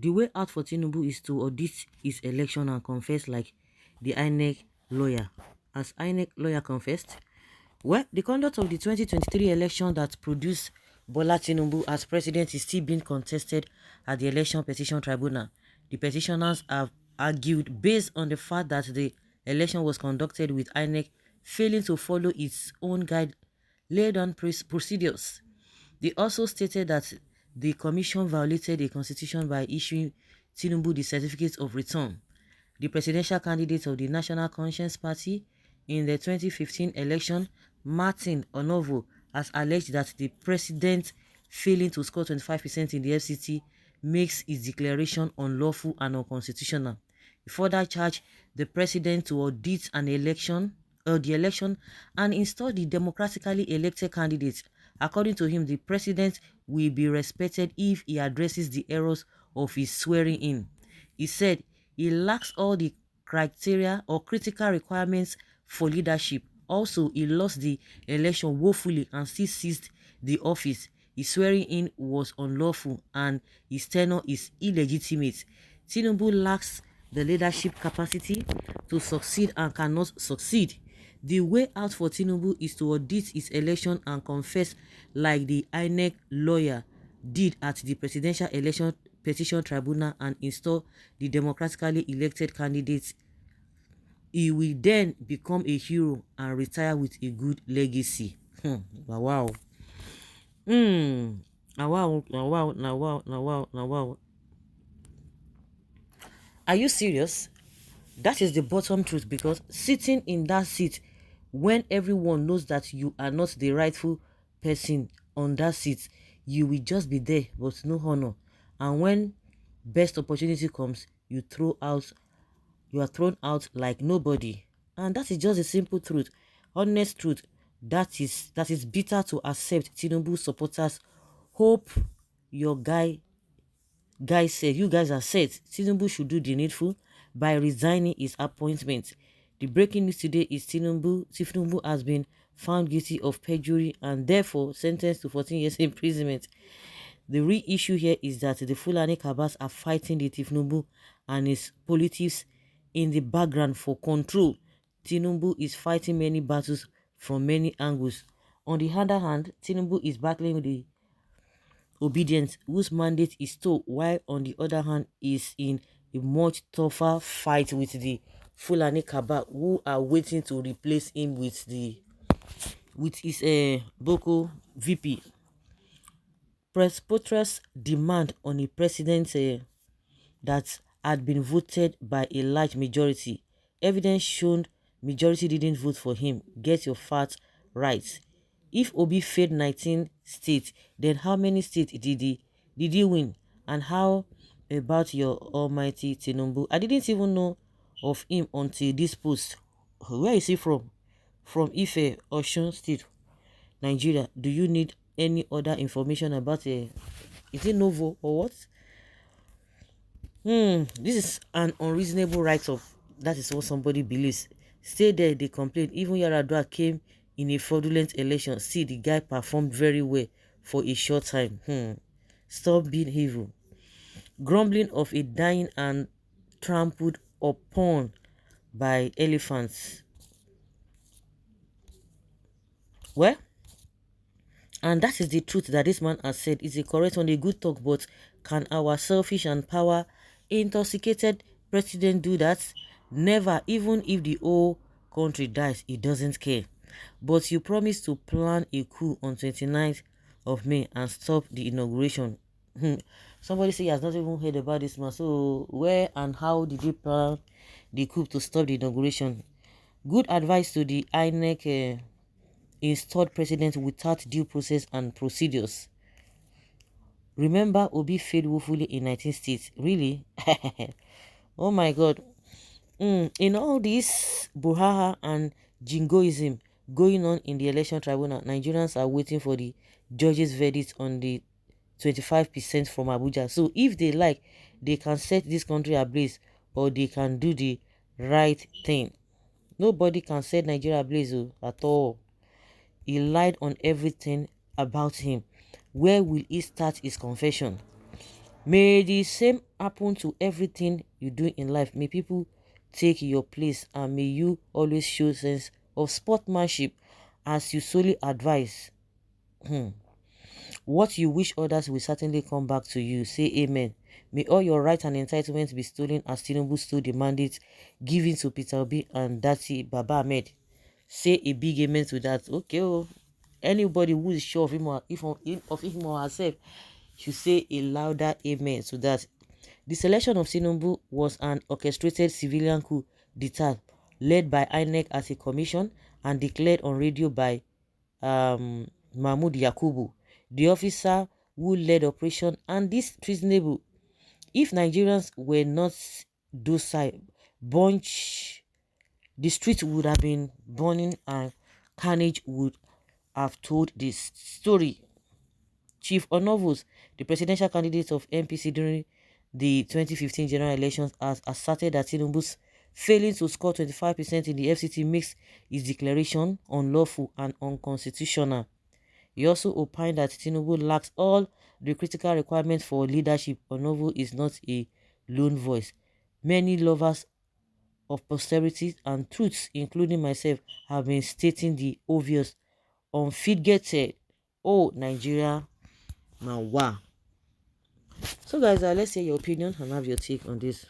The way out for Tinubu is to audit his election and confess like the Inec lawyer. As Inec lawyer confessed, well, the conduct of the 2023 election that produced Bola Tinubu as president is still being contested at the Election Petition Tribunal. The petitioners have argued based on the fact that the election was conducted with INEC failing to follow its own guide laid on procedures. They also stated that the commission violated the constitution by issuing Tinubu the certificate of return. The presidential candidate of the National Conscience Party in the 2015 election, Martin Onovo, has alleged that the president failing to score 25% in the FCT makes his declaration unlawful and unconstitutional. He further charged the president to audit the election and install the democratically elected candidate. According to him, the president will be respected if he addresses the errors of his swearing in. He said he lacks all the criteria or critical requirements for leadership. Also, he lost the election woefully and still seized the office. His swearing in was unlawful and his tenure is illegitimate. Tinubu lacks the leadership capacity to succeed and cannot succeed. The way out for Tinubu is to audit his election and confess like the INEC lawyer did at the Presidential Election Petition Tribunal and install the democratically elected candidates. He will then become a hero and retire with a good legacy. Wow. Wow. Are you serious? That is the bottom truth, because sitting in that seat when everyone knows that you are not the rightful person on that seat, you will just be there but no honor. And when best opportunity comes, you are thrown out like nobody. And that is just a simple truth, honest truth. That is bitter to accept. Tinubu supporters hope your guys said, you guys are said Tinubu should do the needful by resigning his appointment. The breaking news today is Tinubu has been found guilty of perjury and therefore sentenced to 14 years imprisonment. The real issue here is that the Fulani Kabas are fighting the Tinubu and his politics in the background for control. Tinubu is fighting many battles from many angles. On the other hand, Tinubu is battling with the obedience whose mandate is told, while on the other hand is in a much tougher fight with the Fulani Kaba who are waiting to replace him with his Boko VP. Press demand on a president that had been voted by a large majority. Evidence shown majority didn't vote for him. Get your facts right. If Obi failed 19 states, then how many states did he win? And how about your almighty Tinubu? I didn't even know of him until this post. Where is he from? From Ife, Osun State, Nigeria. Do you need any other information about is it Novo or what? This is an unreasonable write-up. That is what somebody believes. Stay there, they complain. Even Yaradua came in a fraudulent election. See, the guy performed very well for a short time. Stop being evil. Grumbling of a dying and trampled upon by elephants. Well, and that is the truth that this man has said. Is a correct one, a good talk, but can our selfish and power intoxicated president do that? Never. Even if the whole country dies, he doesn't care. But you promised to plan a coup on 29th of May and stop the inauguration. Somebody say he has not even heard about this man. So where and how did he plan the coup to stop the inauguration? Good advice to the INEC installed president without due process and procedures. Remember, Obi failed woefully in 19 states. Really? Oh my God. In all this brouhaha and jingoism going on in the election tribunal, Nigerians are waiting for the judge's verdict on the 25% from Abuja. So if they like, they can set this country ablaze, or they can do the right thing. Nobody can set Nigeria ablaze at all. He lied on everything about him. Where will he start his confession? May the same happen to everything you do in life. May people take your place, and may you always show sense of sportsmanship as you solely advise. What you wish others will certainly come back to you. Say amen. May all your rights and entitlements be stolen as Tinubu stole the mandate given to Peter Obi and Dati Baba Ahmed. Say a big amen to that. Okay, oh. Anybody who is sure of him or herself should say a louder amen to that. The selection of Tinubu was an orchestrated civilian coup d'etat led by Inec as a commission and declared on radio by Mahmoud Yakubu, the officer who led operation. And this treasonable. If Nigerians were not docile, bunch, the streets would have been burning and carnage would have told this story. Chief Onovos, the presidential candidate of MPC during the 2015 general elections, has asserted that Tinubu's failing to score 25% in the FCT makes his declaration unlawful and unconstitutional. He also opined that Tinubu lacks all the critical requirements for leadership. Onovo is not a lone voice. Many lovers of posterity and truths, including myself, have been stating the obvious. Unfitgated. Oh, Nigeria. Now, wow. So, guys, let's hear your opinion and have your take on this.